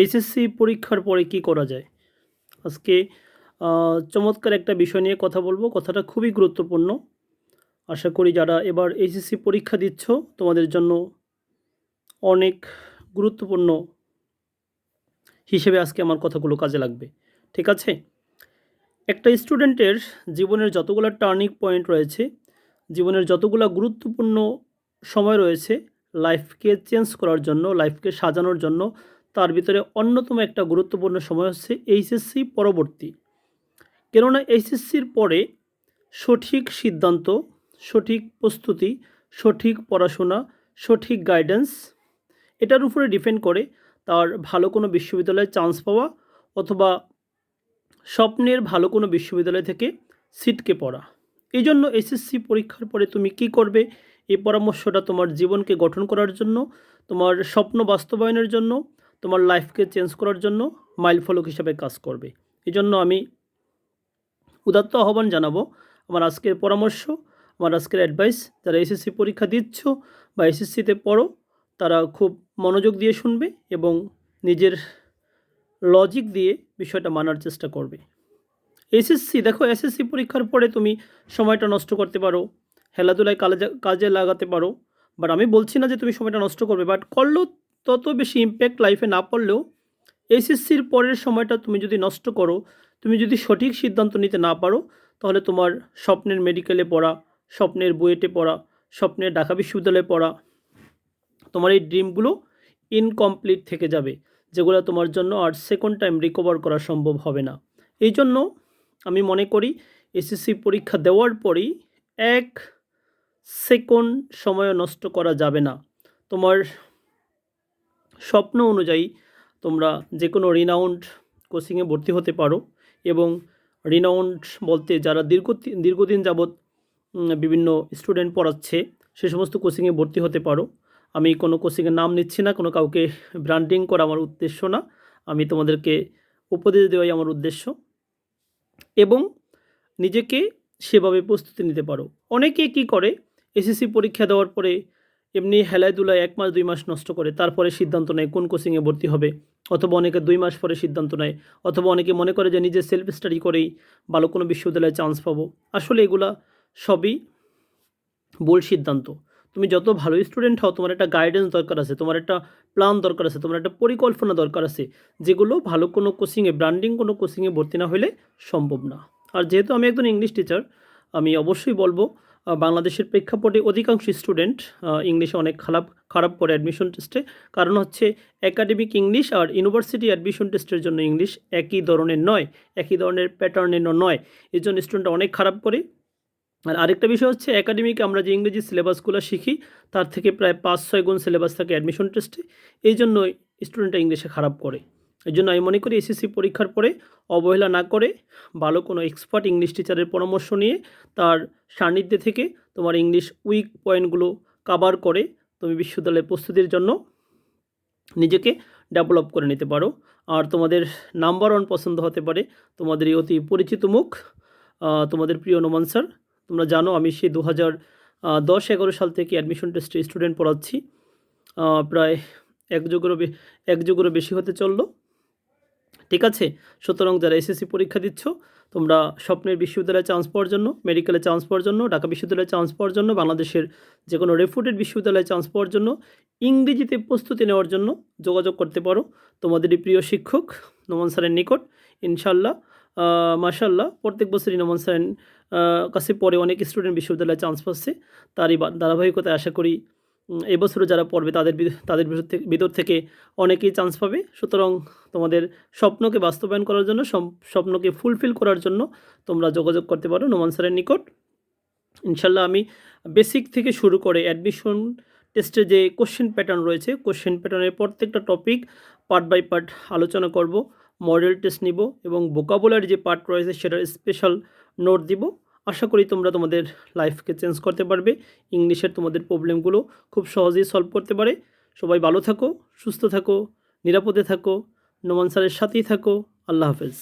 HSC পরীক্ষার পরে কি করা যায়? আজকে চমৎকার একটা বিষয় নিয়ে কথা বলবো। কথাটা খুবই গুরুত্বপূর্ণ। আশা করি যারা এবার এইচএসসি পরীক্ষা দিচ্ছ তোমাদের জন্য অনেক গুরুত্বপূর্ণ হিসেবে আজকে আমার কথাগুলো কাজে লাগবে। ঠিক আছে? একটা স্টুডেন্টের জীবনের যতগুলা টার্নিং পয়েন্ট রয়েছে, জীবনের যতগুলা গুরুত্বপূর্ণ সময় রয়েছে লাইফকে চেঞ্জ করার জন্য, লাইফকে সাজানোর জন্য, তার ভিতরে অন্যতম একটা গুরুত্বপূর্ণ সময় হচ্ছে এইচএসসি পরবর্তী। কেননা এইচএসসির পরে সঠিক সিদ্ধান্ত, সঠিক প্রস্তুতি, সঠিক পড়াশোনা, সঠিক গাইডেন্স এটার উপরে ডিপেন্ড করে তার ভালো কোনো বিশ্ববিদ্যালয়ে চান্স পাওয়া অথবা স্বপ্নের ভালো কোনো বিশ্ববিদ্যালয় থেকে সিটকে পড়া। এই জন্য এসএসসি পরীক্ষার পরে তুমি কি করবে, এই পরামর্শটা তোমার জীবনকে গঠন করার জন্য, তোমার স্বপ্ন বাস্তবায়নের জন্য, তোমার লাইফকে চেঞ্জ করার জন্য মাইলফলক হিসাবে কাজ করবে। এই জন্য আমি উদাত্ত আহ্বান জানাবো, আমার আজকের পরামর্শ, আমার আজকের অ্যাডভাইস, যারা এসএসসি পরীক্ষা দিচ্ছ বা এসএসসিতে পড়ো তারা খুব মনোযোগ দিয়ে শুনবে এবং নিজের লজিক দিয়ে বিষয়টা মানার চেষ্টা করবে। এসএসসি পরীক্ষার পরে তুমি সময়টা নষ্ট করতে পারো, খেলাধুলায় কাজে লাগাতে পারো, বাট আমি বলছি না যে তুমি সময়টা নষ্ট করবে, বাট করলেও তত বেশি ইম্প্যাক্ট লাইফে না পড়লেও এসএসসির পরের সময়টা তুমি যদি নষ্ট করো, তুমি যদি সঠিক সিদ্ধান্ত নিতে না পারো, তাহলে তোমার স্বপ্নের মেডিকেলে পড়া, স্বপ্নের বুয়েটে পড়া, স্বপ্নের ঢাকা বিশ্ববিদ্যালয়ে পড়া, তোমার এই ড্রিমগুলো ইনকমপ্লিট থেকে যাবে, যেগুলো তোমার জন্য আর সেকেন্ড টাইম রিকভার করা সম্ভব হবে না। এই জন্য আমি মনে করি এসএসসি পরীক্ষা দেওয়ার পরেই 1 সেকেন্ড সময় নষ্ট করা যাবে না। তোমার স্বপ্ন অনুযায়ী তোমরা যে কোনো রিনাউন্ড কোচিংয়ে ভর্তি হতে পারো এবং রিনাউন্ড বলতে যারা দীর্ঘদিন যাবৎ বিভিন্ন স্টুডেন্ট পড়াচ্ছে সে সমস্ত কোচিংয়ে ভর্তি হতে পারো। আমি কোনো কোচিংয়ের নাম নিচ্ছি না, কোনো কাউকে ব্র্যান্ডিং করা আমার উদ্দেশ্য না, আমি তোমাদেরকে উপদেশ দেওয়াই আমার উদ্দেশ্য। এবং নিজেকে সেভাবে প্রস্তুতি নিতে পারো। অনেকে কি করে, এসএসসি পরীক্ষা দেওয়ার পরে এমনি হেলায় দুলায় 1 মাস 2 মাস নষ্ট করে, তারপরে সিদ্ধান্ত নেয় কোন কোচিংয়ে ভর্তি হবে, অথবা অনেকে 2 মাস পরে সিদ্ধান্ত নেয়, অথবা অনেকে মনে করে যে নিজে সেলফ স্টাডি করেই ভালো কোনো বিশ্ববিদ্যালয়ে চান্স পাবো। আসলে এগুলা সবই ভুল সিদ্ধান্ত। তুমি যত ভালো স্টুডেন্ট হও, তোমার একটা গাইডেন্স দরকার আছে, তোমার একটা প্ল্যান দরকার আছে, তোমার একটা পরিকল্পনা দরকার আছে, যেগুলো ভালো কোনো কোচিংয়ে, ব্র্যান্ডিং কোনো কোচিংয়ে ভর্তি না হলে সম্ভব না। আর যেহেতু আমি একজন ইংলিশ টিচার, আমি অবশ্যই বলবো বাংলাদেশের প্রেক্ষাপটে অধিকাংশ স্টুডেন্ট ইংলিশে অনেক খারাপ করে অ্যাডমিশন টেস্টে। কারণ হচ্ছে একাডেমিক ইংলিশ আর ইউনিভার্সিটি অ্যাডমিশন টেস্টের জন্য ইংলিশ একই ধরনের নয়, একই ধরনের প্যাটার্নের নয়। এই জন্য স্টুডেন্টরা অনেক খারাপ করে। আর আরেকটা বিষয় হচ্ছে একাডেমিকে আমরা যে ইংরেজি সিলেবাসগুলো শিখি তার থেকে প্রায় 5-6 গুণ সিলেবাস থাকে অ্যাডমিশন টেস্টে। এই জন্য স্টুডেন্টরা ইংলিশে খারাপ করে। এই জন্য আমি মনে করি এসএসসি পরীক্ষার পরে অবহেলা না করে ভালো কোনো এক্সপার্ট ইংলিশ টিচারের পরামর্শ নিয়ে তার সান্নিধ্যে থেকে তোমার ইংলিশ উইক পয়েন্টগুলো কাভার করে তুমি বিশ্ববিদ্যালয়ের প্রস্তুতির জন্য নিজেকে ডেভেলপ করে নিতে পারো। আর তোমাদের নাম্বার 1 পছন্দ হতে পারে তোমাদের এই অতি পরিচিত মুখ, তোমাদের প্রিয় নোমান স্যার। তোমরা জানো আমি সেই 2010-11 সাল থেকে অ্যাডমিশন টেস্টে স্টুডেন্ট পড়াচ্ছি, প্রায় এক যুগেরও বেশি হতে চললো। ঠিক আছে, সুতরাং যারা এসএসসি পরীক্ষা দিচ্ছ তোমরা স্বপ্নের বিশ্ববিদ্যালয়ে চান্স পাওয়ার জন্য, মেডিকেলে চান্স পাওয়ার জন্য, ঢাকা বিশ্ববিদ্যালয়ে চান্স পাওয়ার জন্য, বাংলাদেশের যে কোনো রেপুটেড বিশ্ববিদ্যালয়ে চান্স পাওয়ার জন্য, ইংরেজিতে প্রস্তুতি নেওয়ার জন্য যোগাযোগ করতে পারো তোমাদেরই প্রিয় শিক্ষক নোমান স্যারের নিকট। ইনশাল্লাহ মাশাল্লাহ প্রত্যেক বছরই নোমান স্যারের কাছে পরে অনেক স্টুডেন্ট বিশ্ববিদ্যালয়ে চান্স পাচ্ছে। তারই ধারাবাহিকতায় আশা করি এবছরও যারা পড়বে তাদের ভিতর থেকে অনেকেই চান্স পাবে। সুতরাং তোমাদের স্বপ্নকে বাস্তবায়ন করার জন্য, স্বপ্নকে ফুলফিল করার জন্য তোমরা যোগাযোগ করতে পারো নোমান স্যারের নিকট। ইনশাল্লাহ আমি বেসিক থেকে শুরু করে অ্যাডমিশন টেস্টে যে কোশ্চেন প্যাটার্ন রয়েছে, কোশ্চেন প্যাটার্নের প্রত্যেকটা টপিক পার্ট বাই পার্ট আলোচনা করব, মডেল টেস্ট নিব এবং ভোকাবুলারি যে পার্ট রয়েছে সেটার স্পেশাল নোট দিব। আশা করি তোমরা তোমাদের লাইফকে চেঞ্জ করতে পারবে, ইংলিশের তোমাদের প্রবলেমগুলো খুব সহজেই সলভ করতে পারে। সবাই ভালো থাকো, সুস্থ থাকো, নিরাপদে থাকো, নোমান স্যারের সাথেই থাকো। আল্লাহ হাফেজ।